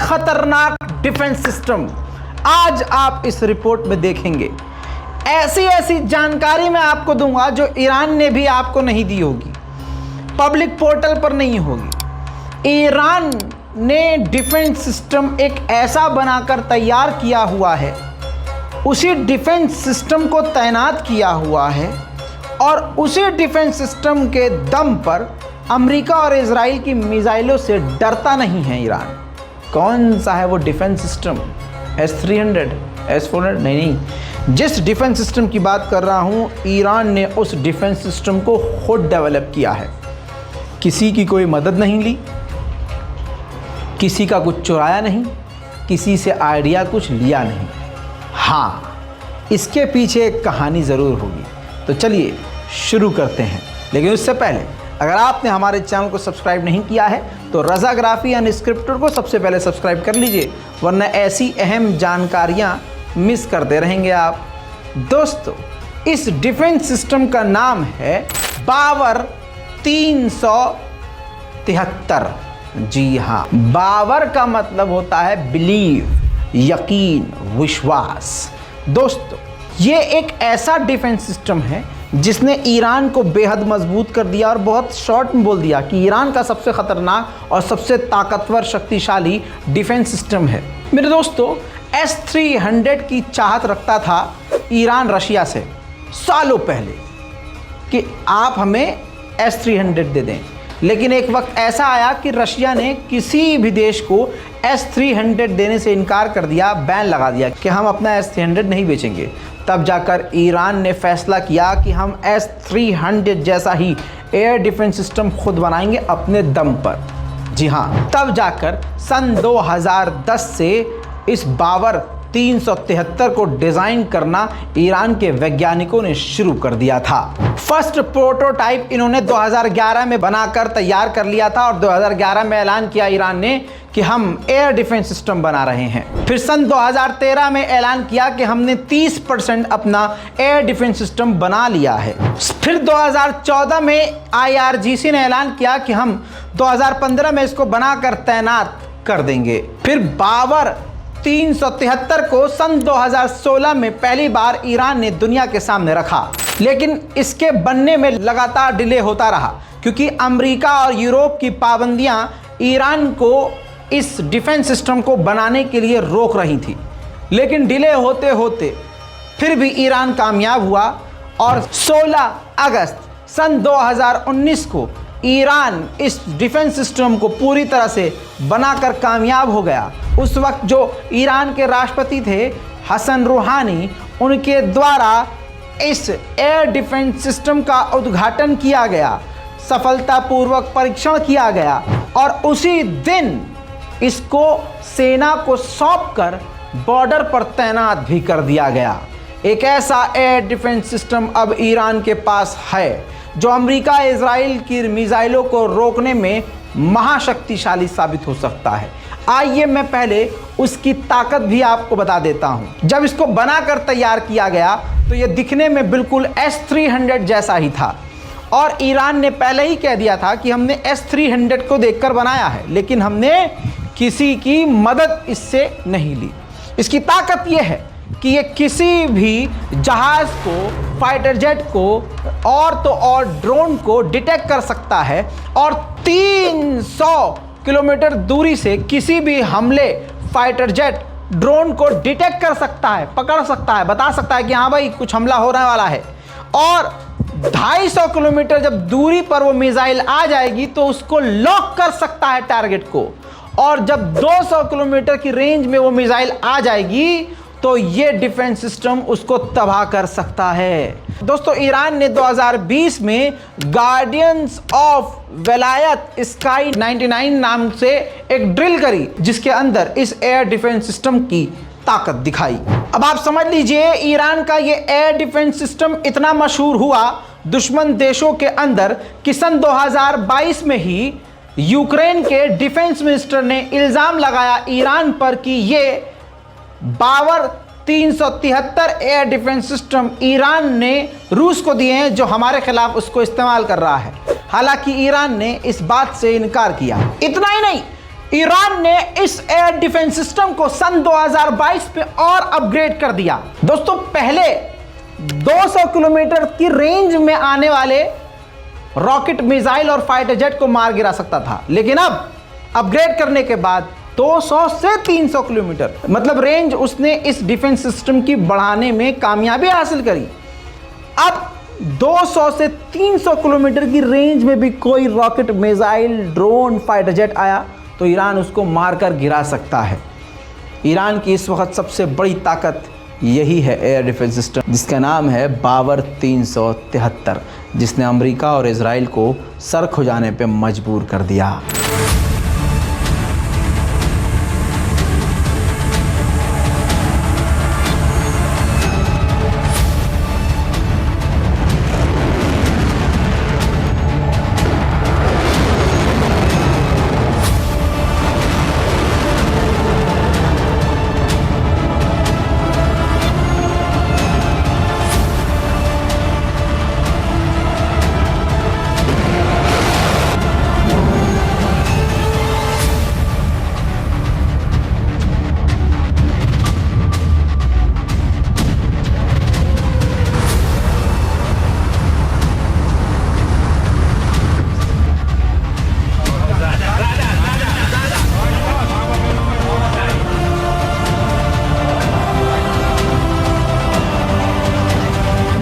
खतरनाक defence system आज आप इस रिपोर्ट में देखेंगे। ऐसी ऐसी जानकारी मैं आपको दूंगा जो ईरान ने भी आपको नहीं दी होगी, पब्लिक पोर्टल पर नहीं होगी। ईरान ने डिफेंस सिस्टम एक ऐसा बनाकर तैयार किया हुआ है, उसी डिफेंस सिस्टम को तैनात किया हुआ है और उसी डिफेंस सिस्टम के दम पर अमेरिका और इजराइल की मिसाइलों से डरता नहीं है ईरान। कौन सा है वो डिफेंस सिस्टम? S-300, S-400? नहीं, जिस डिफेंस सिस्टम की बात कर रहा हूँ, ईरान ने उस डिफेंस सिस्टम को खुद डेवलप किया है। किसी की कोई मदद नहीं ली, किसी का कुछ चुराया नहीं, किसी से आइडिया कुछ लिया नहीं। हाँ, इसके पीछे एक कहानी ज़रूर होगी। तो चलिए शुरू करते हैं, लेकिन उससे पहले अगर आपने हमारे चैनल को सब्सक्राइब नहीं किया है तो रज़ाग्राफी अनस्क्रिप्टेड को सबसे पहले सब्सक्राइब कर लीजिए, वरना ऐसी अहम जानकारियाँ मिस करते रहेंगे आप। दोस्तों, इस डिफेंस सिस्टम का नाम है बावर 373। जी हाँ, बावर का मतलब होता है बिलीव, यकीन, विश्वास। दोस्तों, ये एक ऐसा डिफेंस सिस्टम है जिसने ईरान को बेहद मजबूत कर दिया और बहुत शॉर्ट में बोल दिया कि ईरान का सबसे खतरनाक और सबसे ताकतवर शक्तिशाली डिफेंस सिस्टम है। मेरे दोस्तों, S-300 की चाहत रखता था ईरान रशिया से सालों पहले कि आप हमें S-300 दे दें, लेकिन एक वक्त ऐसा आया कि रशिया ने किसी भी देश को S-300 देने से इनकार कर दिया, बैन लगा दिया कि हम अपना S-300 नहीं बेचेंगे। तब जाकर ईरान ने फैसला किया कि हम S-300 जैसा ही एयर डिफेंस सिस्टम खुद बनाएंगे अपने दम पर। जी हाँ, तब जाकर सन 2010 से इस बावर 373 को डिज़ाइन करना ईरान के वैज्ञानिकों ने शुरू कर दिया था। फर्स्ट प्रोटोटाइप इन्होंने 2011 में बनाकर तैयार कर लिया था और 2011 में ऐलान किया ईरान ने कि हम एयर डिफेंस सिस्टम बना रहे हैं। फिर सन 2013 में ऐलान किया कि हमने 30% अपना एयर डिफेंस सिस्टम बना लिया है। फिर 2014 में IRGC ने ऐलान किया कि हम 2015 में इसको बनाकर तैनात कर देंगे। फिर बावर 373 को सन 2016 में पहली बार ईरान ने दुनिया के सामने रखा, लेकिन इसके बनने में लगातार डिले होता रहा क्योंकि अमेरिका और यूरोप की पाबंदियां ईरान को इस डिफेंस सिस्टम को बनाने के लिए रोक रही थी। लेकिन डिले होते होते फिर भी ईरान कामयाब हुआ और 16 अगस्त सन 2019 को ईरान इस डिफेंस सिस्टम को पूरी तरह से बनाकर कामयाब हो गया। उस वक्त जो ईरान के राष्ट्रपति थे हसन रूहानी, उनके द्वारा इस एयर डिफेंस सिस्टम का उद्घाटन किया गया, सफलतापूर्वक परीक्षण किया गया और उसी दिन इसको सेना को सौंपकर बॉर्डर पर तैनात भी कर दिया गया। एक ऐसा एयर डिफेंस सिस्टम अब ईरान के पास है जो अमेरिका इजराइल की मिसाइलों को रोकने में महाशक्तिशाली साबित हो सकता है। आइए मैं पहले उसकी ताकत भी आपको बता देता हूं। जब इसको बनाकर तैयार किया गया तो यह दिखने में बिल्कुल S-300 जैसा ही था और ईरान ने पहले ही कह दिया था कि हमने S-300 को देखकर बनाया है, लेकिन हमने किसी की मदद इससे नहीं ली। इसकी ताकत यह है कि ये किसी भी जहाज को, फाइटर जेट को और तो और ड्रोन को डिटेक्ट कर सकता है और 300 किलोमीटर दूरी से किसी भी हमले फाइटर जेट, ड्रोन को डिटेक्ट कर सकता है, पकड़ सकता है, बता सकता है कि हाँ भाई कुछ हमला होने वाला है। और 250 किलोमीटर जब दूरी पर वो मिसाइल आ जाएगी तो उसको लॉक कर सकता है टारगेट को, और जब 200 किलोमीटर की रेंज में वो मिसाइल आ जाएगी तो ये डिफेंस सिस्टम उसको तबाह कर सकता है। दोस्तों, ईरान ने 2020 में गार्डियंस ऑफ वेलायत स्काई 99 नाम से एक ड्रिल करी जिसके अंदर इस एयर डिफेंस सिस्टम की ताकत दिखाई। अब आप समझ लीजिए, ईरान का ये एयर डिफेंस सिस्टम इतना मशहूर हुआ दुश्मन देशों के अंदर कि सन 2022 में ही यूक्रेन के डिफेंस मिनिस्टर ने इल्जाम लगाया ईरान पर कि ये बावर 373 एयर डिफेंस सिस्टम ईरान ने रूस को दिए हैं जो हमारे खिलाफ उसको इस्तेमाल कर रहा है। हालांकि ईरान ने इस बात से इनकार किया। इतना ही नहीं, ईरान ने इस एयर डिफेंस सिस्टम को सन 2022 पे और अपग्रेड कर दिया। दोस्तों, पहले 200 किलोमीटर की रेंज में आने वाले रॉकेट, मिसाइल और फाइटर जेट को मार गिरा सकता था, लेकिन अब अपग्रेड करने के बाद 200 से 300 किलोमीटर मतलब रेंज उसने इस डिफेंस सिस्टम की बढ़ाने में कामयाबी हासिल करी। अब 200 से 300 किलोमीटर की रेंज में भी कोई rocket, missile, drone, fighter jet आया तो ईरान उसको मारकर गिरा सकता है। ईरान की इस वक्त सबसे बड़ी ताकत यही है एयर डिफेंस सिस्टम, जिसका नाम है बावर 373, जिसने अमेरिका और इजराइल को सर खुजाने पे मजबूर कर दिया।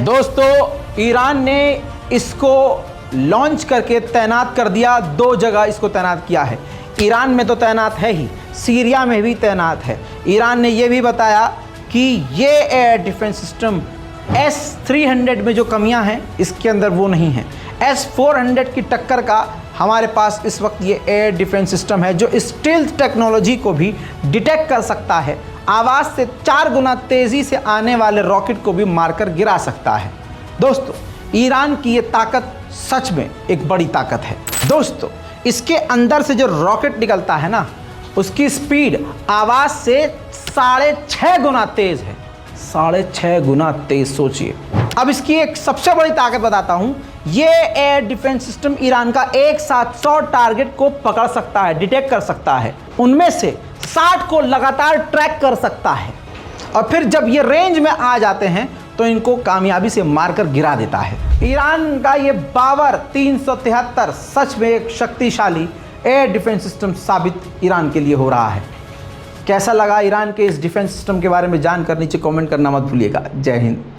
दोस्तों, ईरान ने इसको लॉन्च करके तैनात कर दिया। 2 जगह इसको तैनात किया है। ईरान में तो तैनात है ही, सीरिया में भी तैनात है। ईरान ने यह भी बताया कि ये एयर डिफेंस सिस्टम S-300 में जो कमियां हैं इसके अंदर वो नहीं है। S-400 की टक्कर का हमारे पास इस वक्त ये एयर डिफेंस सिस्टम है जो स्टील्थ टेक्नोलॉजी को भी डिटेक्ट कर सकता है। आवाज़ से 4 गुना तेज़ी से आने वाले रॉकेट को भी मारकर गिरा सकता है। दोस्तों, ईरान की ये ताकत सच में एक बड़ी ताकत है। दोस्तों, इसके अंदर से जो रॉकेट निकलता है ना, उसकी स्पीड आवाज़ से 6.5 गुना तेज़ है। 6.5 गुना तेज़, सोचिए। अब इसकी एक सबसे बड़ी ताकत बताता हूँ। ये एयर डिफेंस सिस्टम ईरान का एक साथ 100 टारगेट को पकड़ सकता है, डिटेक्ट कर सकता है। उनमें से 60 को लगातार ट्रैक कर सकता है और फिर जब ये रेंज में आ जाते हैं तो इनको कामयाबी से मारकर गिरा देता है। ईरान का ये बावर 373 सच में एक शक्तिशाली एयर डिफेंस सिस्टम साबित ईरान के लिए हो रहा है। कैसा लगा ईरान के इस डिफेंस सिस्टम के बारे में जानकर नीचे कमेंट करना मत भूलिएगा। जय हिंद।